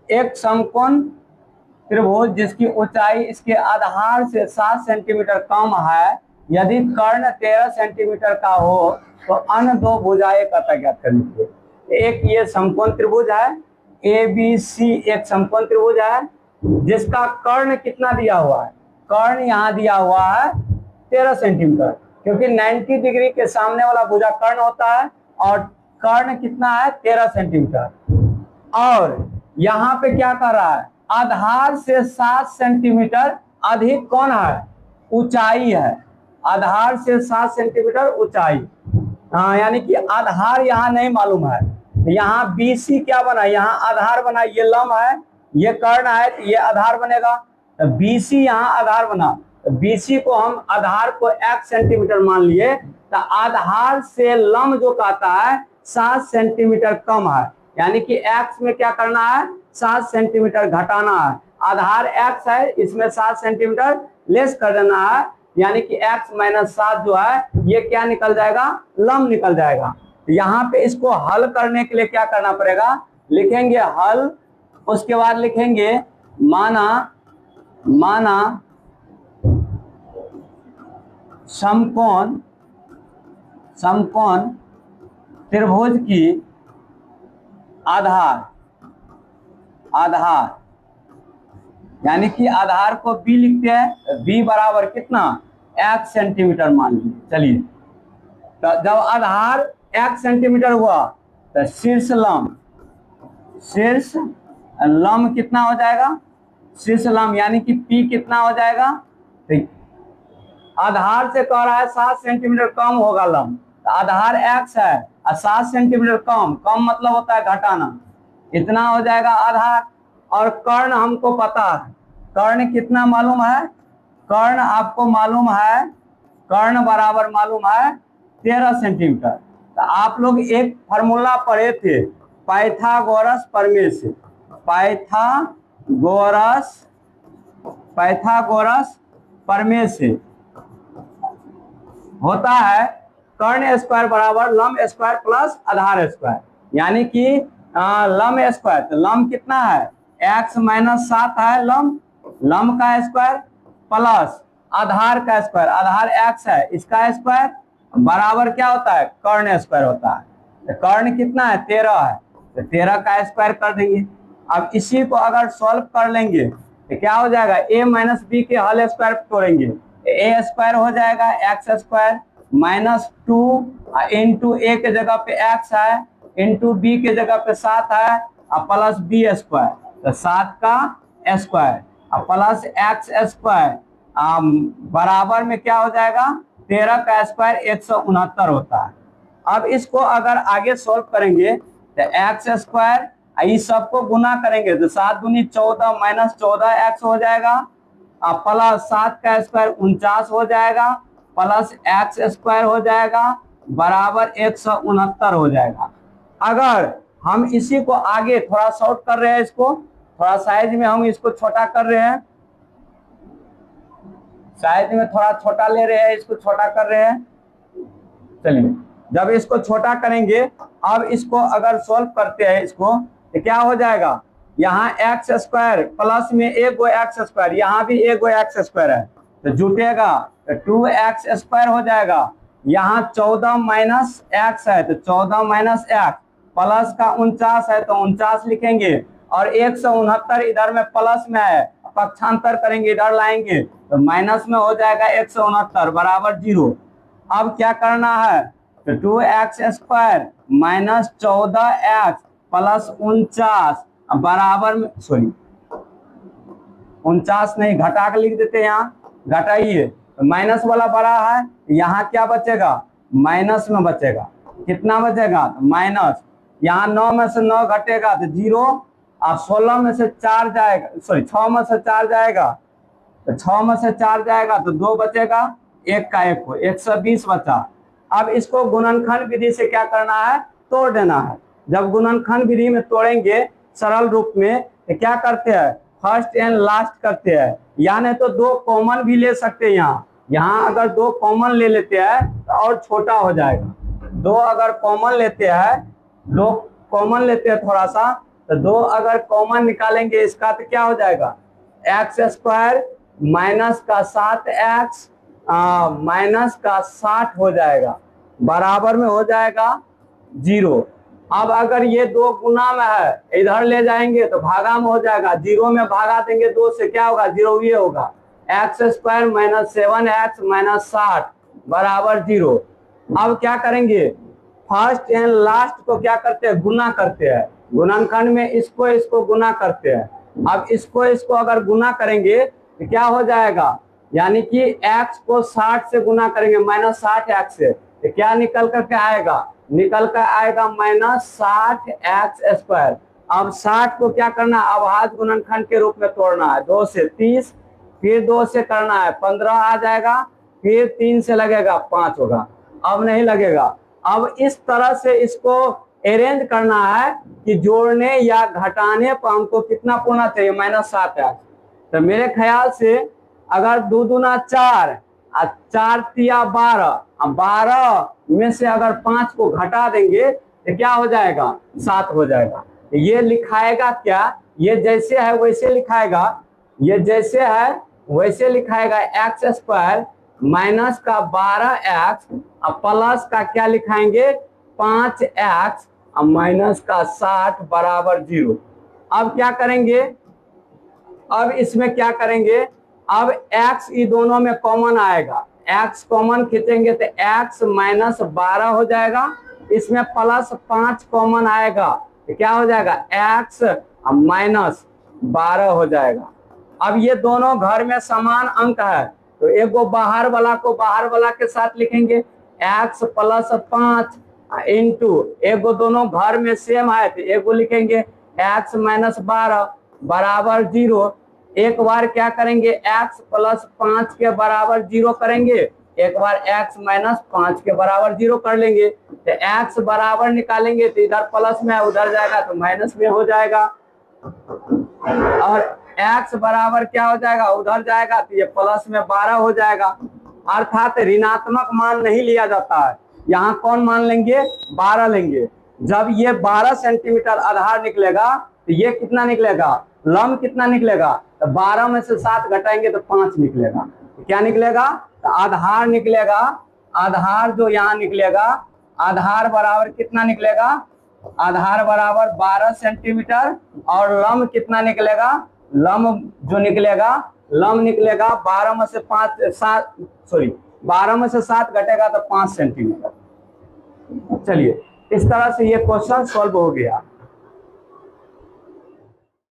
एक समकोण त्रिभुज जिसकी ऊंचाई इसके आधार से 7 सेंटीमीटर कम है, यदि कर्ण 13 सेंटीमीटर का हो तो अन्य दो भुजाएं का ज्ञात करनी। एक ये समकोण त्रिभुज है ABC, एक समकोण त्रिभुज है जिसका कर्ण कितना दिया हुआ है, कर्ण यहाँ दिया हुआ है 13 सेंटीमीटर, क्योंकि 90 डिग्री के सामने वाला भुजा कर्ण होता है और कर्ण कितना है 13 सेंटीमीटर। और यहाँ पे क्या कर रहा है, आधार से 7 सेंटीमीटर अधिक कौन है, ऊंचाई है, आधार से 7 सेंटीमीटर ऊंचाई। हाँ, यानी कि आधार यहाँ नहीं मालूम है, यहाँ BC क्या बना, यहाँ आधार बना, ये लंब है, ये कर्ण है, तो ये आधार बनेगा, तो BC यहाँ आधार बना, तो BC को हम आधार को 1 सेंटीमीटर मान लिए, तो आधार से लंब जो कहता है 7 सेंटीमीटर कम है, यानी कि x में क्या करना है, 7 सेंटीमीटर घटाना है, आधार x है, इसमें 7 सेंटीमीटर लेस कर देना है, यानी कि x माइनस 7 जो है ये क्या निकल जाएगा, लंब निकल जाएगा। यहाँ पे इसको हल करने के लिए क्या करना पड़ेगा, लिखेंगे हल, उसके बाद लिखेंगे माना समकोण त्रिभुज की आधार यानी कि आधार को B लिखते हैं, B बराबर कितना 1 सेंटीमीटर मान लीजिए। चलिए, तो जब आधार 1 सेंटीमीटर हुआ तो शीर्ष लंब कितना हो जाएगा, शीर्ष लंब यानी कि P कितना हो जाएगा, आधार से कह रहा है 7 सेंटीमीटर कम होगा लंब, तो आधार x है और 7 सेंटीमीटर कम मतलब होता है घटाना, इतना हो जाएगा आधार। और कर्ण हमको पता है, कर्ण कितना मालूम है, कर्ण आपको मालूम है, कर्ण बराबर मालूम है 13 सेंटीमीटर। तो आप लोग एक फार्मूला पढ़े थे, पाइथागोरस प्रमेय से, पाइथागोरस प्रमेय से होता है कर्ण स्क्वायर बराबर लंब स्क्वायर प्लस आधार स्क्वायर, यानी कि लंब स्क्वायर, तो लंब कितना है x माइनस 7 है लंब का स्क्वायर प्लस आधार का स्क्वायर, आधार x है इसका स्क्वायर बराबर क्या होता है, कर्ण स्क्वायर होता है। तो कर्ण कितना है 13 है, तो 13 का स्क्वायर कर देंगे। अब इसी को अगर सॉल्व कर लेंगे तो क्या हो जाएगा, a माइनस बी के होल स्क्वायर तोड़ेंगे, a स्क्वायर हो जाएगा x square minus 2 into a के जगह पे x है इंटू b के जगह पे 7 है और प्लस b स्क्वायर, तो 7 का स्क्वायर और प्लस x स्क्वायर बराबर में क्या हो जाएगा 13 का स्क्वायर 169 होता है। अब इसको अगर आगे सॉल्व करेंगे तो x स्क्वायर इस सबको गुना करेंगे तो 7 दूनी 14 माइनस 14x हो जाएगा और प्लस 7 का स्क्वायर 49 हो जाएगा प्लस x स्क्वायर हो जाएगा बराबर 169 हो जाएगा। अगर हम इसी को आगे थोड़ा शॉर्ट कर रहे हैं, इसको थोड़ा साइज में हम इसको छोटा कर रहे हैं, साइज में थोड़ा छोटा ले रहे हैं, इसको छोटा कर रहे हैं। चलिए, जब इसको छोटा करेंगे, अब इसको अगर सॉल्व करते हैं इसको तो क्या हो जाएगा, यहाँ एक्स स्क्वायर प्लस में एक गो एक्स स्क्वायर, यहाँ भी एक गो एक्स स्क्वायर है तो जुटेगा तो 2x स्क्वायर हो जाएगा। यहाँ 14 माइनस एक्स है तो 14 माइनस एक्स प्लस का 49 है तो 49 लिखेंगे और 169 इधर में प्लस में है, पक्षांतर करेंगे इधर लाएंगे तो माइनस में हो जाएगा 169 बराबर 0। अब क्या करना है तो 2x square minus 14x plus 49 बराबर में, सॉरी 49 नहीं घटा के लिख देते हैं, यहाँ घटाइए तो माइनस वाला बड़ा है, यहाँ क्या बचेगा माइनस में बचेगा, कितना बचेगा माइनस, यहाँ 9 में से 9 घटेगा तो 0 और 16 में से 4 जाएगा, सॉरी 6 में से 4 जाएगा तो 6 में से 4 जाएगा तो 2 बचेगा, 1 का 1 को 120 बचा। अब इसको गुणनखंड विधि से क्या करना है, तोड़ देना है। जब गुणनखंड विधि में तोड़ेंगे सरल रूप में तो क्या करते हैं फर्स्ट एंड लास्ट करते हैं, यानी तो 2 कॉमन भी ले सकते हैं, यहाँ अगर 2 कॉमन ले लेते हैं तो और छोटा हो जाएगा। 2 अगर कॉमन लेते हैं, 2 कॉमन लेते हैं थोड़ा सा तो 2 अगर कॉमन निकालेंगे इसका तो क्या हो जाएगा, एक्स स्क्वायर माइनस का 7x माइनस का 60 हो जाएगा, बराबर में हो जाएगा 0। अब अगर ये 2 गुना में है, इधर ले जाएंगे तो भागा में हो जाएगा, 0 में भागा देंगे 2 से, क्या होगा, 0 ये होगा, x square minus 7x minus 60 बराबर 0। अब क्या करेंगे, फर्स्ट एंड लास्ट को क्या करते हैं, गुना करते हैं, गुणनखंड में इसको गुना करते हैं। अब इसको अगर गुना करेंगे तो क्या हो जाएगा, यानी कि x को 60 से गुना करेंगे माइनस 60x से, तो क्या निकल करके आएगा, निकल कर आएगा माइनस 60x स्क्वायर। अब 60 को क्या करना है, अभाज्य गुणनखंड के रूप में तोड़ना है, 2 से 30, फिर 2 से करना है 15 आ जाएगा, फिर 3 से लगेगा 5 होगा, अब नहीं लगेगा। अब इस तरह से इसको अरेंज करना है कि जोड़ने या घटाने पर हमको कितना पूर्णा चाहिए, माइनस 7x। तो मेरे ख्याल से अगर 2 दूना 4, 4 तिया 12, 12 में से अगर 5 को घटा देंगे तो क्या हो जाएगा, 7 हो जाएगा। ये लिखाएगा क्या, ये जैसे है वैसे लिखाएगा, ये जैसे है वैसे लिखाएगा, एक्स स्क्वायर माइनस का 12x प्लस का क्या लिखाएंगे 5x माइनस का 60 बराबर 0। अब क्या करेंगे, अब इसमें क्या करेंगे, अब x ये दोनों में कॉमन आएगा, x कॉमन खींचेंगे तो x माइनस 12 हो जाएगा, इसमें प्लस 5 कॉमन आएगा तो क्या हो जाएगा, x माइनस 12 हो जाएगा। अब ये दोनों घर में समान अंक है तो एक को बाहर वाला को बाहर वाला के साथ लिखेंगे, x प्लस 5 इंटू एक को दोनों घर में सेम है तो एक को लिखेंगे x माइनस 12 बराबर 0। एक बार क्या करेंगे, x प्लस 5 के बराबर 0 करेंगे, एक बार x माइनस 5 के बराबर 0 कर लेंगे, तो x बराबर निकालेंगे तो इधर प्लस में उधर जाएगा तो माइनस में हो जाएगा, और x बराबर क्या हो जाएगा, उधर जाएगा तो ये प्लस में 12 हो जाएगा। अर्थात ऋणात्मक मान नहीं लिया जाता है, यहाँ कौन मान लेंगे, 12 लेंगे। जब ये 12 सेंटीमीटर आधार निकलेगा तो ये कितना निकलेगा, लंब कितना निकलेगा, तो 12 में से 7 घटाएंगे तो 5 निकलेगा, तो क्या निकलेगा, तो आधार निकलेगा, आधार जो यहाँ निकलेगा, आधार बराबर कितना निकलेगा, आधार बराबर 12 सेंटीमीटर, और लंब कितना निकलेगा, लंब जो निकलेगा, लंब निकलेगा 12 में से 7 घटेगा तो 5 सेंटीमीटर। चलिए इस तरह से ये क्वेश्चन सॉल्व हो गया।